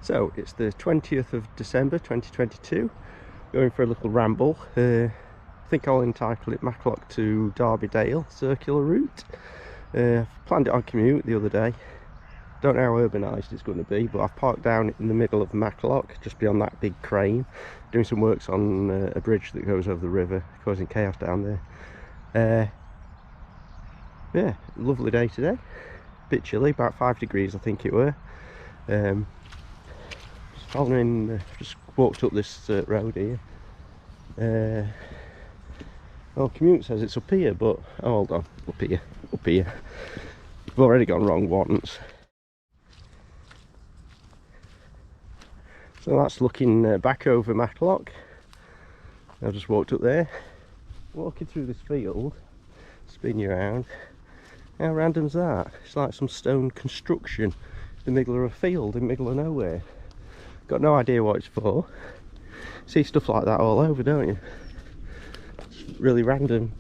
So it's the 20th of December 2022, going for a little ramble. I think I'll entitle it Matlock to Darby Dale circular route. Planned it on commute the other day. Don't know how urbanised it's going to be, but I've parked down in the middle of Matlock, just beyond that big crane, doing some works on a bridge that goes over the river, causing chaos down there. Yeah, lovely day today. Bit chilly, about 5 degrees I think it were. Just walked up this road here. Well, commute says it's up here, but oh, hold on, up here. I've already gone wrong once. So that's looking back over Matlock. I've just walked up there, walking through this field, spin you around. How random's that? It's like some stone construction in the middle of a field, in the middle of nowhere. Got no idea what it's for. See stuff like that all over, don't you? It's really random.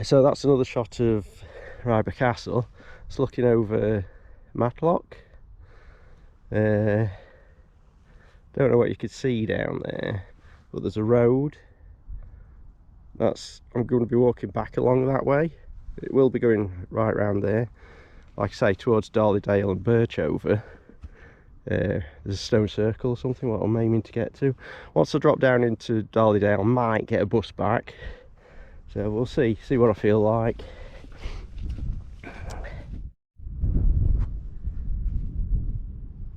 So that's another shot of Ryber Castle. It's looking over Matlock. Don't know what you could see down there, but there's a road. I'm going to be walking back along that way. It will be going right round there, like I say, towards Darley Dale and Birchover. There's a stone circle or something what I'm aiming to get to. Once I drop down into Darley Dale, I might get a bus back, so we'll see what I feel like.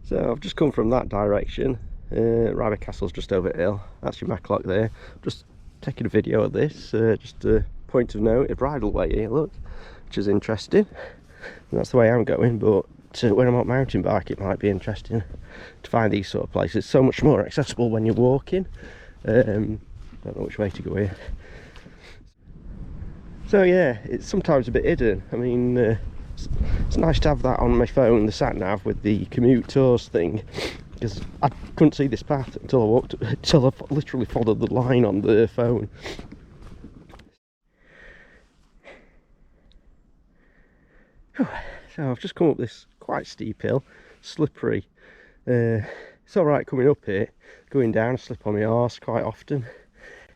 So I've just come from that direction. Ryber Castle's just over the hill. That's your Matlock there. Just taking a video of this, just a point of note, a bridle way here, look, which is interesting. And that's the way I'm going, but when I'm on mountain bike it might be interesting to find these sort of places. It's so much more accessible when you're walking. Don't know which way to go here. So yeah, it's sometimes a bit hidden. I mean, it's nice to have that on my phone, the sat nav with the commute tours thing, because I couldn't see this path until I literally followed the line on the phone. So I've just come up this quite steep hill, slippery. It's alright coming up here, going down I slip on my arse quite often.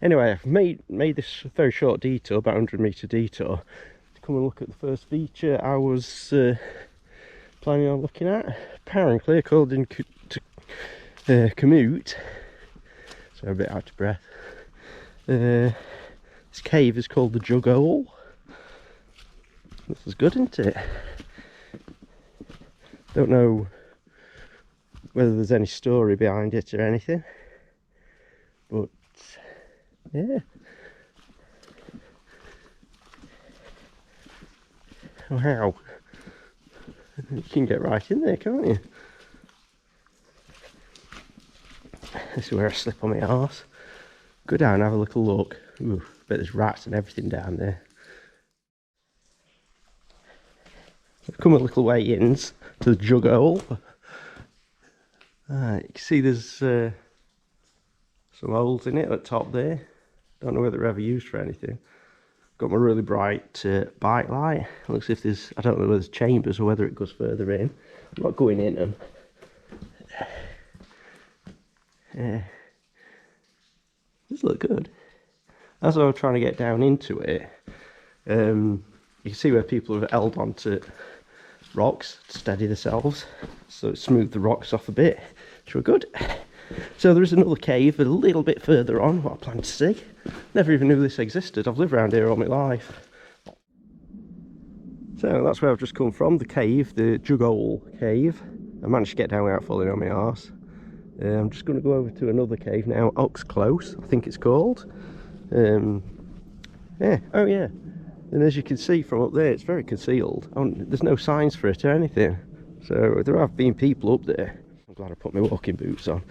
Anyway, I've made this very short detour, about 100-metre detour, to come and look at the first feature I was planning on looking at. Apparently, according to commute, so I'm a bit out of breath, this cave is called the Jug Hole. This is good, isn't it? Don't know whether there's any story behind it or anything, but yeah. Wow. You can get right in there, can't you? This is where I slip on my arse. Go down and have a little look. Ooh, bet there's rats and everything down there. I've come a little way in to the Jug Hole. You can see there's some holes in it at the top there. Don't know whether they're ever used for anything. Got my really bright bike light. Looks as if there's, I don't know whether there's chambers or whether it goes further in. I'm not going in them. This look good. As I was trying to get down into it, you can see where people have held onto rocks to steady themselves, so it smoothed the rocks off a bit, which were good. So there is another cave a little bit further on, what I plan to see. Never even knew this existed. I've lived around here all my life. So that's where I've just come from, the cave, the Jug Hole cave. I managed to get down without falling on my arse. I'm just going to go over to another cave now, Ox Close, I think it's called. Yeah, oh yeah. And as you can see from up there, it's very concealed. There's no signs for it or anything. So there have been people up there. I'm glad I put my walking boots on.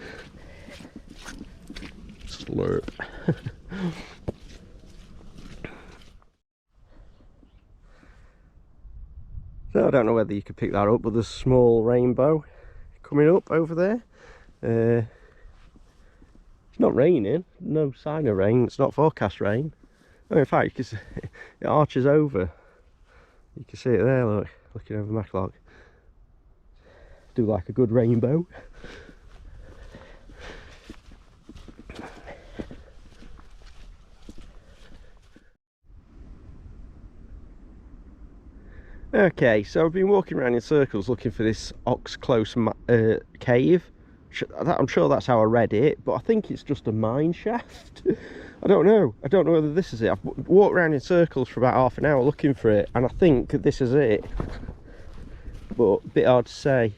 Slurp. So I don't know whether you could pick that up, but there's a small rainbow coming up over there. It's not raining, no sign of rain, it's not forecast rain. Oh, in fact, because it arches over. You can see it there, look, looking over Matlock. Do like a good rainbow. Okay, so I've been walking around in circles looking for this Ox Close cave. I'm sure that's how I read it, but I think it's just a mine shaft. I don't know whether this is it. I've walked around in circles for about half an hour looking for it, and I think this is it, but a bit hard to say.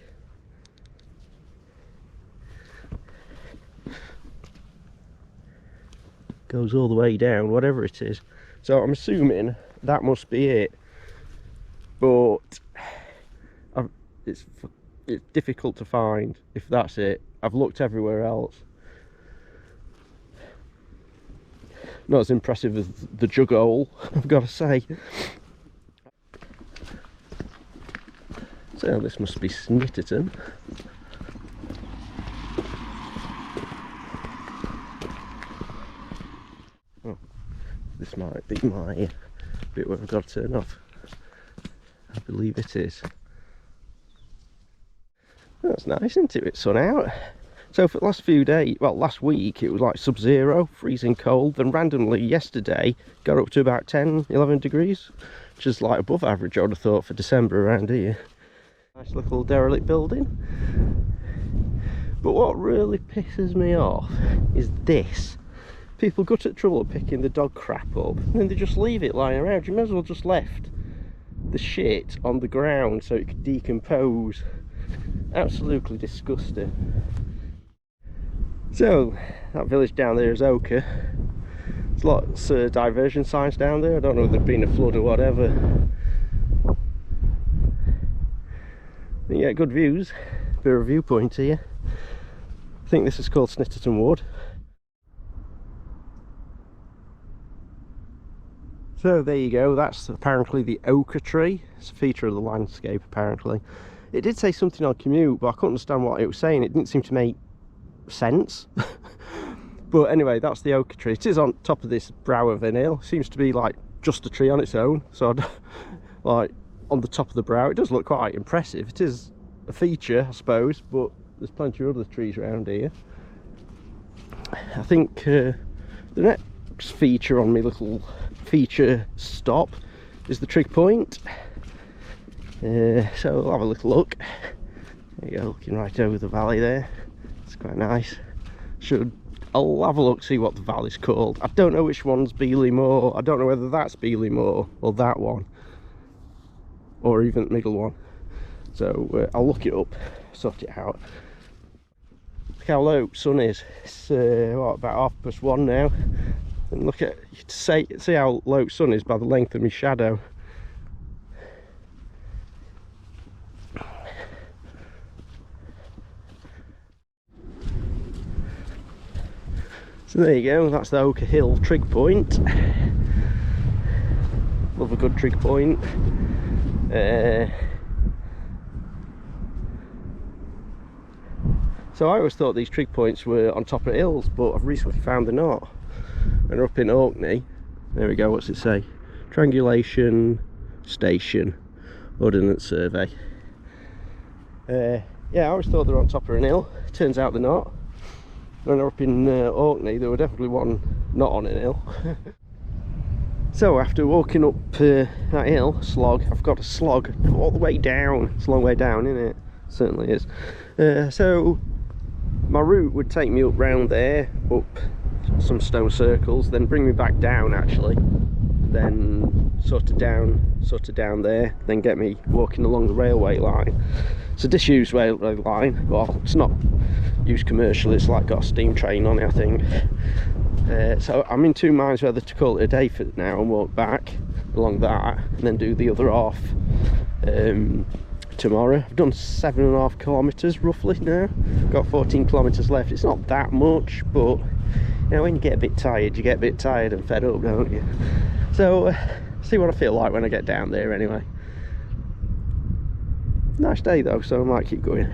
Goes all the way down, whatever it is. So I'm assuming that must be it, but it's difficult to find if that's it. I've looked everywhere else. Not as impressive as the jug hole, I've got to say. So this must be Snitterton. Oh, this might be my bit where I've got to turn off. I believe it is. That's nice, isn't it? It's sun out. So for the last few days, well, last week, it was like sub-zero, freezing cold. Then randomly yesterday, got up to about 10, 11 degrees, which is like above average, I would have thought, for December around here. Nice little derelict building. But what really pisses me off is this. People go to the trouble of picking the dog crap up, and then they just leave it lying around. You may as well just left the shit on the ground so it could decompose. Absolutely disgusting. So that village down there is Oka. There's lots of diversion signs down there. I don't know if there's been a flood or whatever. But yeah, good views. Bit of a viewpoint here. I think this is called Snitterton Wood. So there you go, that's apparently the Oka tree. It's a feature of the landscape apparently. It did say something on commute, but I couldn't understand what it was saying. It didn't seem to make sense. But anyway, that's the Oka tree. It is on top of this brow of an hill. Seems to be like just a tree on its own. So like on the top of the brow, it does look quite impressive. It is a feature, I suppose, but there's plenty of other trees around here. I think the next feature on my little feature stop is the trig point. So I'll have a little look. There you go, looking right over the valley there. It's quite nice. I'll have a look, see what the valley's called. I don't know which one's Beeley Moor. I don't know whether that's Beeley Moor or that one, or even the middle one. So I'll look it up, sort it out. Look how low sun is. It's what, about 1:30 now. And look at, you can see how low sun is by the length of my shadow. So there you go, that's the Oka Hill trig point. Love a good trig point. So I always thought these trig points were on top of hills, but I've recently found they're not. And up in Orkney, there we go, what's it say? Triangulation Station, Ordnance Survey. Yeah, I always thought they were on top of an hill. Turns out they're not. When they're up in Orkney, there were definitely one not on an hill. So after walking up that hill, slog, I've got a slog all the way down. It's a long way down, isn't it? Certainly is. So my route would take me up round there, up some stone circles, then bring me back down actually, then sort of down there, then get me walking along the railway line. It's a disused railway line. Well, it's not used commercially, it's like got a steam train on it, I think. So I'm in two minds whether to call it a day for now and walk back along that and then do the other half tomorrow. I've done 7.5 kilometres roughly now, got 14 kilometres left. It's not that much, but you know, when you get a bit tired, you get a bit tired and fed up, don't you? So see what I feel like when I get down there anyway. Nice day though, so I might keep going.